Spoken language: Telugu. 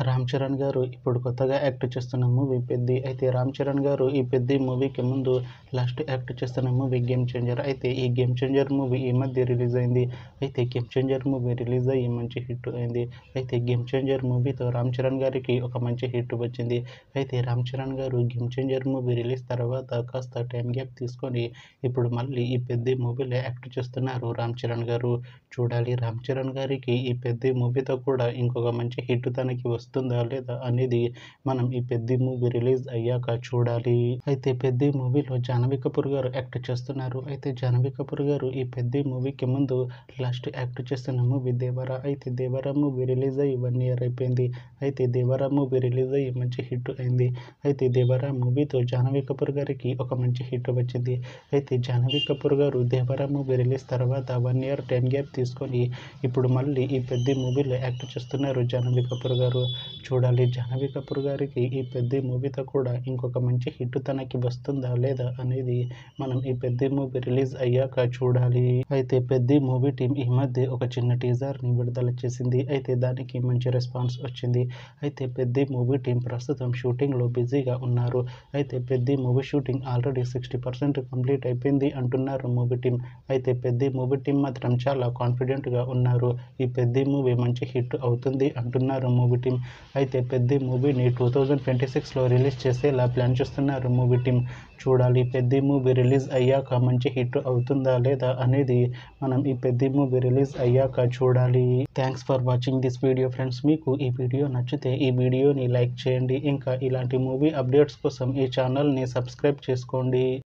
రామ్ చరణ్ గారు ఇప్పుడు కొత్తగా యాక్ట్ చేస్తున్న మూవీ 'పెద్ది'. అయితే రామ్ చరణ్ గారు ఈ 'పెద్ది' మూవీకి ముందు లాస్ట్ యాక్ట్ చేస్తున్న మూవీ 'గేమ్ చేంజర్'. అయితే ఈ 'గేమ్ చేంజర్' మూవీ ఈ మధ్య రిలీజ్ అయింది. అయితే 'గేమ్ చేంజర్' మూవీ రిలీజ్ అయ్యి మంచి హిట్ అయింది. అయితే 'గేమ్ చేంజర్' మూవీతో రామ్ చరణ్ గారికి ఒక మంచి హిట్ వచ్చింది. అయితే రామ్ చరణ్ గారు 'గేమ్ చేంజర్' మూవీ రిలీజ్ తర్వాత కాస్త టైం గ్యాప్ తీసుకొని ఇప్పుడు మళ్ళీ ఈ 'పెద్ది' మూవీలో యాక్ట్ చేస్తున్నారు రామ్ చరణ్ గారు. చూడాలి రామ్ చరణ్ గారికి ఈ 'పెద్ది' మూవీతో కూడా ఇంకొక మంచి హిట్ తనకి వస్తుందా లేదా అనేది మనం ఈ 'పెద్ది' మూవీ రిలీజ్ అయ్యాక చూడాలి. అయితే 'పెద్ది' మూవీలో జాహ్నవి కపూర్ గారు యాక్ట్ చేస్తున్నారు. అయితే జాహ్నవి కపూర్ గారు ఈ 'పెద్ది' మూవీకి ముందు లాస్ట్ యాక్ట్ చేస్తున్న మూవీ 'దేవర'. అయితే 'దేవర' మూవీ రిలీజ్ అయ్యి 1 year అయిపోయింది. అయితే 'దేవర' మూవీ రిలీజ్ అయ్యి మంచి హిట్ అయింది. అయితే 'దేవర' మూవీతో జాహ్నవి కపూర్ గారికి ఒక మంచి హిట్ వచ్చింది. అయితే జాహ్నవి కపూర్ గారు 'దేవర' మూవీ రిలీజ్ తర్వాత 1 year టైం గ్యాప్ తీసుకొని ఇప్పుడు మళ్ళీ ఈ 'పెద్ది' మూవీలో యాక్ట్ చేస్తున్నారు జాహ్నవి కపూర్ గారు. చూడాలి జాహ్నవి కపూర్ గారికి ఈ 'పెద్ది' మూవీతో కూడా ఇంకొక మంచి హిట్ తనకి వస్తుందా లేదా అనేది మనం ఈ 'పెద్ది' మూవీ రిలీజ్ అయ్యాక చూడాలి. అయితే 'పెద్ది' మూవీ టీం ఈ మధ్య ఒక చిన్న టీజర్ని విడుదల చేసింది. అయితే దానికి మంచి రెస్పాన్స్ వచ్చింది. అయితే 'పెద్ది' మూవీ టీం ప్రస్తుతం షూటింగ్లో బిజీగా ఉన్నారు. అయితే 'Peddi' movie shooting already 60% complete అయిపోయింది అంటున్నారు మూవీ టీం. అయితే 'పెద్ది' మూవీ టీం మాత్రం చాలా కాన్ఫిడెంట్గా ఉన్నారు. ఈ 'పెద్ది' మూవీ మంచి హిట్ అవుతుంది అంటున్నారు మూవీ టీం. అయితే 'పెద్ది' మూవీని 2026లో రిలీజ్ చేసేలా ప్లాన్ చేస్తున్నారు మూవీ టీం. చూడాలి 'పెద్ది' మూవీ రిలీజ్ అయ్యాక మంచి హిట్ అవుతుందా లేదా అనేది మనం ఈ 'పెద్ది' మూవీ రిలీజ్ అయ్యాక చూడాలి. Thanks for watching this video friends. మీకు ఈ వీడియో నచ్చితే ఈ వీడియోని లైక్ చేయండి. ఇంకా ఇలాంటి మూవీ అప్డేట్స్ కోసం ఈ ఛానల్ని సబ్స్క్రైబ్ చేసుకోండి.